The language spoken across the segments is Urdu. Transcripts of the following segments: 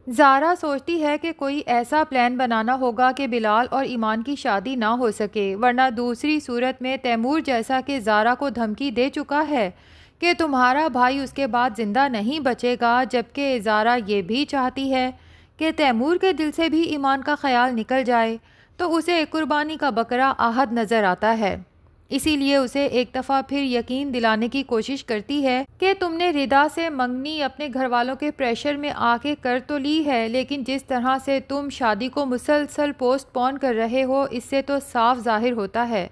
زارا سوچتی ہے کہ کوئی ایسا پلان بنانا ہوگا کہ بلال اور ایمان کی شادی نہ ہو سکے، ورنہ دوسری صورت میں تیمور جیسا کہ زارا کو دھمکی دے چکا ہے کہ تمہارا بھائی اس کے بعد زندہ نہیں بچے گا، جبکہ زارا یہ بھی چاہتی ہے کہ تیمور کے دل سے بھی ایمان کا خیال نکل جائے، تو اسے قربانی کا بکرا آہد نظر آتا ہے۔ اسی لیے اسے ایک دفعہ پھر یقین دلانے کی کوشش کرتی ہے کہ تم نے ردا سے منگنی اپنے گھر والوں کے پریشر میں آ کے کر تو لی ہے، لیکن جس طرح سے تم شادی کو مسلسل پوسٹ پون کر رہے ہو، اس سے تو صاف ظاہر ہوتا ہے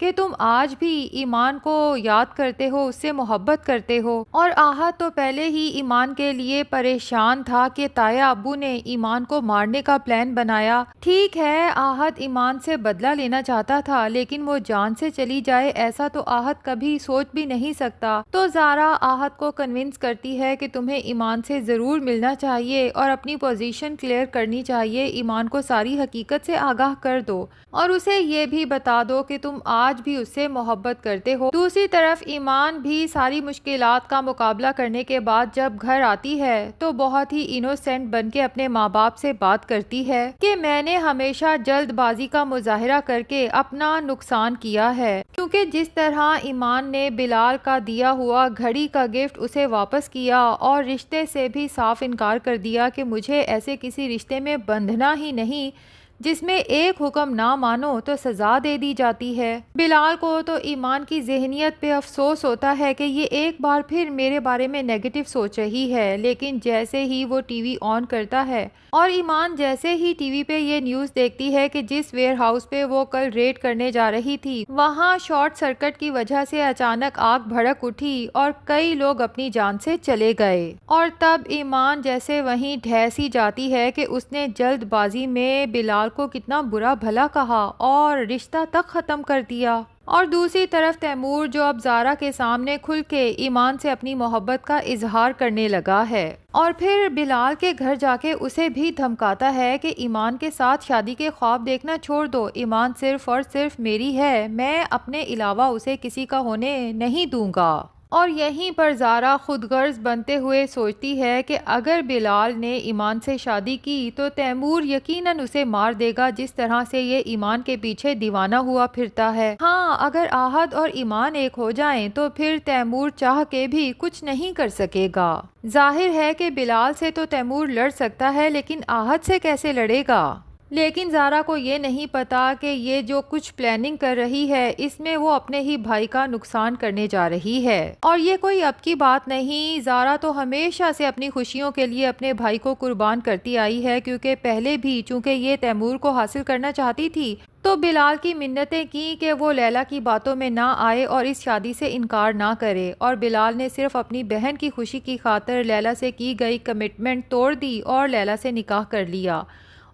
کہ تم آج بھی ایمان کو یاد کرتے ہو، اس سے محبت کرتے ہو، اور آہد تو پہلے ہی ایمان کے لیے پریشان تھا کہ تایا ابو نے ایمان کو مارنے کا پلان بنایا۔ ٹھیک ہے، آہد ایمان سے بدلہ لینا چاہتا تھا، لیکن وہ جان سے چلی جائے ایسا تو آہد کبھی سوچ بھی نہیں سکتا۔ تو زارا آہد کو کنونس کرتی ہے کہ تمہیں ایمان سے ضرور ملنا چاہیے اور اپنی پوزیشن کلیئر کرنی چاہیے، ایمان کو ساری حقیقت سے آگاہ کر دو اور اسے یہ بھی بتا دو کہ تم آج بھی اس سے محبت کرتے ہو۔ دوسری طرف ایمان بھی ساری مشکلات کا مقابلہ کرنے کے بعد جب گھر آتی ہے تو بہت ہی انوسینٹ بن کے اپنے ماں باپ سے بات کرتی ہے کہ میں نے ہمیشہ جلد بازی کا مظاہرہ کر کے اپنا نقصان کیا ہے، کیونکہ جس طرح ایمان نے بلال کا دیا ہوا گھڑی کا گفٹ اسے واپس کیا اور رشتے سے بھی صاف انکار کر دیا کہ مجھے ایسے کسی رشتے میں بندھنا ہی نہیں جس میں ایک حکم نہ مانو تو سزا دے دی جاتی ہے۔ بلال کو تو ایمان کی ذہنیت پہ افسوس ہوتا ہے کہ یہ ایک بار پھر میرے بارے میں نیگیٹو سوچ رہی ہے، لیکن جیسے ہی وہ ٹی وی آن کرتا ہے اور ایمان جیسے ہی ٹی وی پہ یہ نیوز دیکھتی ہے کہ جس ویئر ہاؤس پہ وہ کل ریڈ کرنے جا رہی تھی وہاں شارٹ سرکٹ کی وجہ سے اچانک آگ بھڑک اٹھی اور کئی لوگ اپنی جان سے چلے گئے، اور تب ایمان جیسے وہیں ڈھہ سی جاتی ہے کہ اس نے جلد بازی میں بلال کو کتنا برا بھلا کہا اور رشتہ تک ختم کر دیا۔ اور دوسری طرف تیمور جو اب زارا کے سامنے کھل کے ایمان سے اپنی محبت کا اظہار کرنے لگا ہے، اور پھر بلال کے گھر جا کے اسے بھی دھمکاتا ہے کہ ایمان کے ساتھ شادی کے خواب دیکھنا چھوڑ دو، ایمان صرف اور صرف میری ہے، میں اپنے علاوہ اسے کسی کا ہونے نہیں دوں گا۔ اور یہیں پر زارا خود غرض بنتے ہوئے سوچتی ہے کہ اگر بلال نے ایمان سے شادی کی تو تیمور یقیناً اسے مار دے گا، جس طرح سے یہ ایمان کے پیچھے دیوانہ ہوا پھرتا ہے۔ ہاں، اگر آہد اور ایمان ایک ہو جائیں تو پھر تیمور چاہ کے بھی کچھ نہیں کر سکے گا۔ ظاہر ہے کہ بلال سے تو تیمور لڑ سکتا ہے، لیکن آہد سے کیسے لڑے گا؟ لیکن زارا کو یہ نہیں پتا کہ یہ جو کچھ پلاننگ کر رہی ہے اس میں وہ اپنے ہی بھائی کا نقصان کرنے جا رہی ہے، اور یہ کوئی اب کی بات نہیں، زارا تو ہمیشہ سے اپنی خوشیوں کے لیے اپنے بھائی کو قربان کرتی آئی ہے، کیونکہ پہلے بھی چونکہ یہ تیمور کو حاصل کرنا چاہتی تھی تو بلال کی منتیں کی کہ وہ لیلا کی باتوں میں نہ آئے اور اس شادی سے انکار نہ کرے، اور بلال نے صرف اپنی بہن کی خوشی کی خاطر لیلا سے کی گئی کمٹمنٹ توڑ دی اور لیلا سے نکاح کر لیا،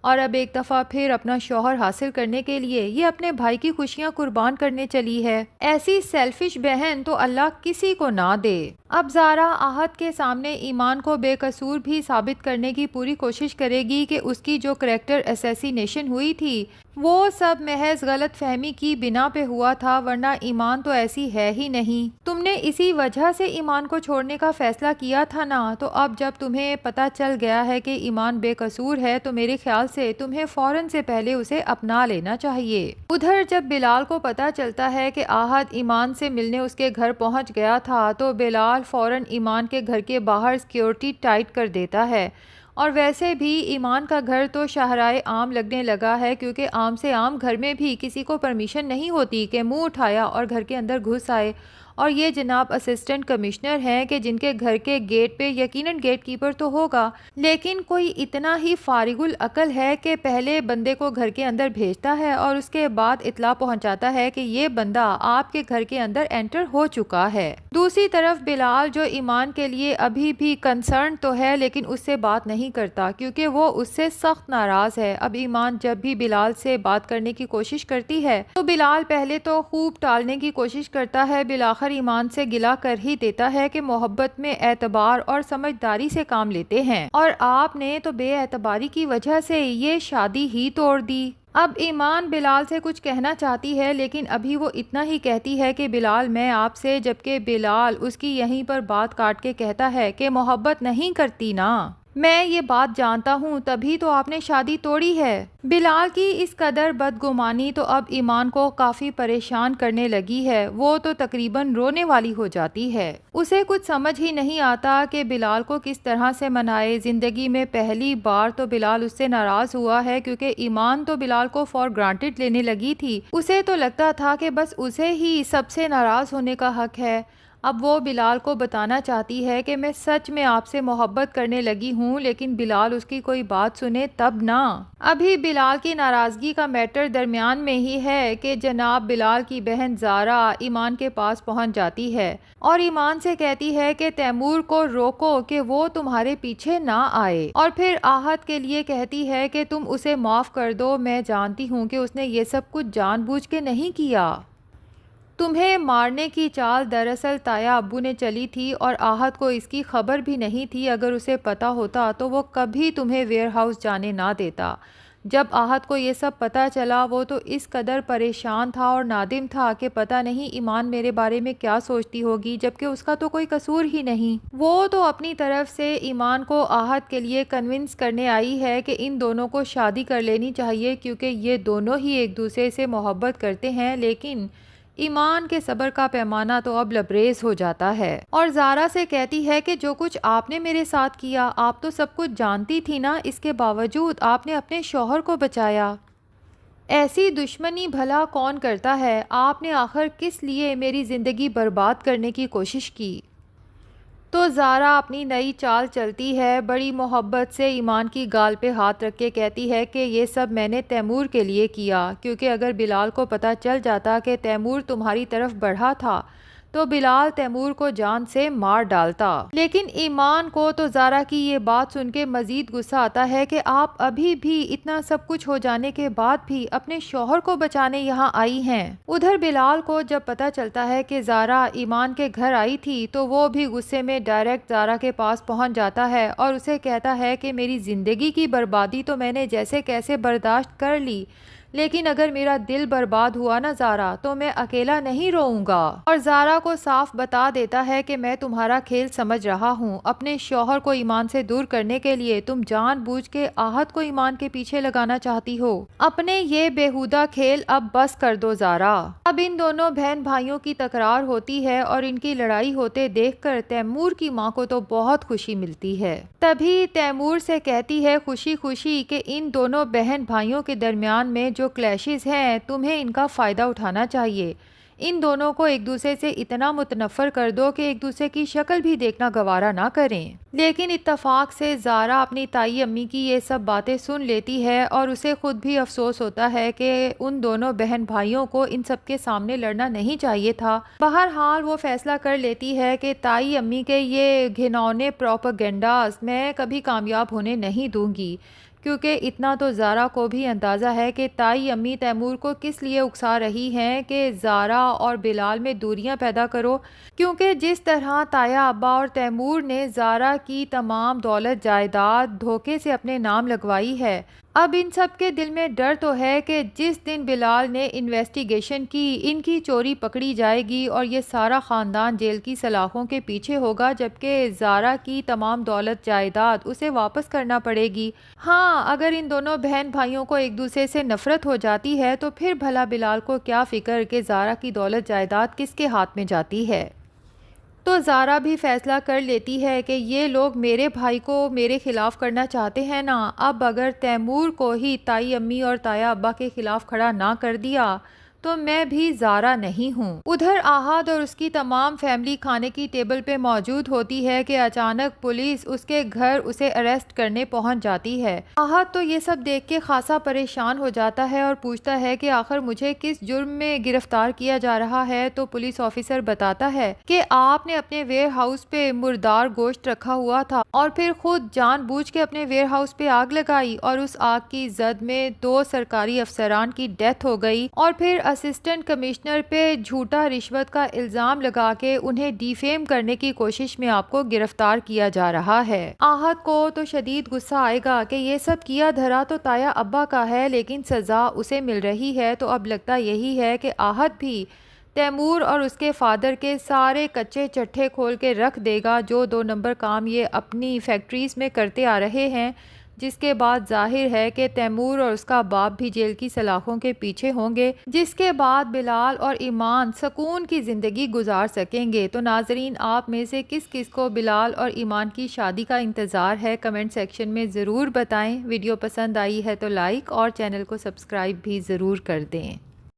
اور اب ایک دفعہ پھر اپنا شوہر حاصل کرنے کے لیے یہ اپنے بھائی کی خوشیاں قربان کرنے چلی ہے۔ ایسی سیلفش بہن تو اللہ کسی کو نہ دے۔ اب زارا آہد کے سامنے ایمان کو بے قصور بھی ثابت کرنے کی پوری کوشش کرے گی کہ اس کی جو کریکٹر اسیسینیشن ہوئی تھی وہ سب محض غلط فہمی کی بنا پہ ہوا تھا، ورنہ ایمان تو ایسی ہے ہی نہیں، تم نے اسی وجہ سے ایمان کو چھوڑنے کا فیصلہ کیا تھا نا، تو اب جب تمہیں پتہ چل گیا ہے کہ ایمان بے قصور ہے تو میرے خیال سے تمہیں فوراً سے پہلے اسے اپنا لینا چاہیے۔ ادھر جب بلال کو پتہ چلتا ہے کہ آہد ایمان سے ملنے اس کے گھر پہنچ گیا تھا تو بلال فوراً ایمان کے گھر کے باہر سیکیورٹی ٹائٹ کر دیتا ہے، اور ویسے بھی ایمان کا گھر تو شاہراہ عام لگنے لگا ہے، کیونکہ عام سے عام گھر میں بھی کسی کو پرمیشن نہیں ہوتی کہ منہ اٹھایا اور گھر کے اندر گھس آئے، اور یہ جناب اسسٹنٹ کمشنر ہیں کہ جن کے گھر کے گیٹ پہ یقیناً گیٹ کیپر تو ہوگا، لیکن کوئی اتنا ہی فارغ العقل ہے کہ پہلے بندے کو گھر کے اندر بھیجتا ہے اور اس کے بعد اطلاع پہنچاتا ہے کہ یہ بندہ آپ کے گھر کے اندر انٹر ہو چکا ہے۔ دوسری طرف بلال جو ایمان کے لیے ابھی بھی کنسرن تو ہے لیکن اس سے بات نہیں کرتا کیونکہ وہ اس سے سخت ناراض ہے۔ اب ایمان جب بھی بلال سے بات کرنے کی کوشش کرتی ہے تو بلال پہلے تو خوب ٹالنے کی کوشش کرتا ہے، بالآخر ایمان سے گلہ کر ہی دیتا ہے کہ محبت میں اعتبار اور سمجھداری سے کام لیتے ہیں، اور آپ نے تو بے اعتباری کی وجہ سے یہ شادی ہی توڑ دی۔ اب ایمان بلال سے کچھ کہنا چاہتی ہے لیکن ابھی وہ اتنا ہی کہتی ہے کہ بلال میں آپ سے، جبکہ بلال اس کی یہیں پر بات کاٹ کے کہتا ہے کہ محبت نہیں کرتی نا، میں یہ بات جانتا ہوں، تبھی تو آپ نے شادی توڑی ہے۔ بلال کی اس قدر بدگمانی تو اب ایمان کو کافی پریشان کرنے لگی ہے، وہ تو تقریباً رونے والی ہو جاتی ہے۔ اسے کچھ سمجھ ہی نہیں آتا کہ بلال کو کس طرح سے منائے۔ زندگی میں پہلی بار تو بلال اس سے ناراض ہوا ہے، کیونکہ ایمان تو بلال کو فار گرانٹڈ لینے لگی تھی۔ اسے تو لگتا تھا کہ بس اسے ہی سب سے ناراض ہونے کا حق ہے۔ اب وہ بلال کو بتانا چاہتی ہے کہ میں سچ میں آپ سے محبت کرنے لگی ہوں، لیکن بلال اس کی کوئی بات سنے تب نہ۔ ابھی بلال کی ناراضگی کا میٹر درمیان میں ہی ہے کہ جناب بلال کی بہن زارا ایمان کے پاس پہنچ جاتی ہے اور ایمان سے کہتی ہے کہ تیمور کو روکو کہ وہ تمہارے پیچھے نہ آئے، اور پھر آہت کے لیے کہتی ہے کہ تم اسے معاف کر دو، میں جانتی ہوں کہ اس نے یہ سب کچھ جان بوجھ کے نہیں کیا۔ تمہیں مارنے کی چال دراصل تایا ابو نے چلی تھی، اور آہت کو اس کی خبر بھی نہیں تھی۔ اگر اسے پتا ہوتا تو وہ کبھی تمہیں ویئر ہاؤس جانے نہ دیتا۔ جب آہت کو یہ سب پتا چلا، وہ تو اس قدر پریشان تھا اور نادم تھا کہ پتہ نہیں ایمان میرے بارے میں کیا سوچتی ہوگی، جبکہ اس کا تو کوئی قصور ہی نہیں۔ وہ تو اپنی طرف سے ایمان کو آہت کے لیے کنونس کرنے آئی ہے کہ ان دونوں کو شادی کر لینی چاہیے، کیونکہ یہ دونوں ہی ایک دوسرے سے محبت کرتے ہیں۔ لیکن ایمان کے صبر کا پیمانہ تو اب لبریز ہو جاتا ہے، اور زارا سے کہتی ہے کہ جو کچھ آپ نے میرے ساتھ کیا، آپ تو سب کچھ جانتی تھی نا، اس کے باوجود آپ نے اپنے شوہر کو بچایا۔ ایسی دشمنی بھلا کون کرتا ہے؟ آپ نے آخر کس لیے میری زندگی برباد کرنے کی کوشش کی؟ تو زارا اپنی نئی چال چلتی ہے، بڑی محبت سے ایمان کی گال پہ ہاتھ رکھ کے کہتی ہے کہ یہ سب میں نے تیمور کے لیے کیا، کیونکہ اگر بلال کو پتہ چل جاتا کہ تیمور تمہاری طرف بڑھا تھا تو بلال تیمور کو جان سے مار ڈالتا۔ لیکن ایمان کو تو زارا کی یہ بات سن کے مزید غصہ آتا ہے کہ آپ ابھی بھی اتنا سب کچھ ہو جانے کے بعد بھی اپنے شوہر کو بچانے یہاں آئی ہیں۔ ادھر بلال کو جب پتہ چلتا ہے کہ زارا ایمان کے گھر آئی تھی تو وہ بھی غصے میں ڈائریکٹ زارا کے پاس پہنچ جاتا ہے اور اسے کہتا ہے کہ میری زندگی کی بربادی تو میں نے جیسے کیسے برداشت کر لی، لیکن اگر میرا دل برباد ہوا نا زارا، تو میں اکیلا نہیں روؤں گا۔ اور زارا کو صاف بتا دیتا ہے کہ میں تمہارا کھیل سمجھ رہا ہوں، اپنے شوہر کو ایمان سے دور کرنے کے لیے تم جان بوجھ کے آہت کو ایمان کے پیچھے لگانا چاہتی ہو۔ اپنے یہ بیہودہ کھیل اب بس کر دو زارا۔ اب ان دونوں بہن بھائیوں کی تکرار ہوتی ہے اور ان کی لڑائی ہوتے دیکھ کر تیمور کی ماں کو تو بہت خوشی ملتی ہے۔ تبھی تیمور سے کہتی ہے خوشی خوشی کہ ان دونوں بہن بھائیوں کے درمیان میں جو کلیشز ہیں، تمہیں ان کا فائدہ اٹھانا چاہیے۔ ان دونوں کو ایک دوسرے سے اتنا متنفر کر دو کہ ایک دوسرے کی شکل بھی دیکھنا گوارا نہ کریں۔ لیکن اتفاق سے زارا اپنی تائی امی کی یہ سب باتیں سن لیتی ہے اور اسے خود بھی افسوس ہوتا ہے کہ ان دونوں بہن بھائیوں کو ان سب کے سامنے لڑنا نہیں چاہیے تھا۔ بہرحال وہ فیصلہ کر لیتی ہے کہ تائی امی کے یہ گھنونے پروپیگنڈاز میں کبھی کامیاب ہونے نہیں دوں گی، کیونکہ اتنا تو زارا کو بھی اندازہ ہے کہ تائی امی تیمور کو کس لیے اکسا رہی ہیں کہ زارا اور بلال میں دوریاں پیدا کرو، کیونکہ جس طرح تایا ابا اور تیمور نے زارا کی تمام دولت جائیداد دھوکے سے اپنے نام لگوائی ہے، اب ان سب کے دل میں ڈر تو ہے کہ جس دن بلال نے انویسٹیگیشن کی، ان کی چوری پکڑی جائے گی اور یہ سارا خاندان جیل کی سلاخوں کے پیچھے ہوگا، جبکہ زارا کی تمام دولت جائیداد اسے واپس کرنا پڑے گی۔ ہاں، اگر ان دونوں بہن بھائیوں کو ایک دوسرے سے نفرت ہو جاتی ہے تو پھر بھلا بلال کو کیا فکر کہ زارا کی دولت جائیداد کس کے ہاتھ میں جاتی ہے۔ تو زارا بھی فیصلہ کر لیتی ہے کہ یہ لوگ میرے بھائی کو میرے خلاف کرنا چاہتے ہیں نا، اب اگر تیمور کو ہی تائی امی اور تایا ابا کے خلاف کھڑا نہ کر دیا تو میں بھی زارا نہیں ہوں۔ ادھر آہد اور اس کی تمام فیملی کھانے کی ٹیبل پہ موجود ہوتی ہے کہ اچانک پولیس اس کے گھر اسے اریسٹ کرنے پہنچ جاتی ہے۔ آہد تو یہ سب دیکھ کے خاصا پریشان ہو جاتا ہے اور پوچھتا ہے کہ آخر مجھے کس جرم میں گرفتار کیا جا رہا ہے، تو پولیس آفیسر بتاتا ہے کہ آپ نے اپنے ویئر ہاؤس پہ مردار گوشت رکھا ہوا تھا اور پھر خود جان بوجھ کے اپنے ویئر ہاؤس پہ آگ لگائی، اور اس آگ کی زد میں 2 سرکاری افسران کی ڈیتھ ہو گئی، اور پھر اسسٹنٹ کمشنر پہ جھوٹا رشوت کا الزام لگا کے انہیں ڈیفیم کرنے کی کوشش میں آپ کو گرفتار کیا جا رہا ہے۔ آہد کو تو شدید غصہ آئے گا کہ یہ سب کیا دھرا تو تایا ابا کا ہے، لیکن سزا اسے مل رہی ہے، تو اب لگتا یہی ہے کہ آہد بھی تیمور اور اس کے فادر کے سارے کچے چٹھے کھول کے رکھ دے گا، جو 2 نمبر کام یہ اپنی فیکٹریز میں کرتے آ رہے ہیں، جس کے بعد ظاہر ہے کہ تیمور اور اس کا باپ بھی جیل کی سلاخوں کے پیچھے ہوں گے، جس کے بعد بلال اور ایمان سکون کی زندگی گزار سکیں گے۔ تو ناظرین، آپ میں سے کس کس کو بلال اور ایمان کی شادی کا انتظار ہے؟ کمنٹ سیکشن میں ضرور بتائیں۔ ویڈیو پسند آئی ہے تو لائک اور چینل کو سبسکرائب بھی ضرور کر دیں۔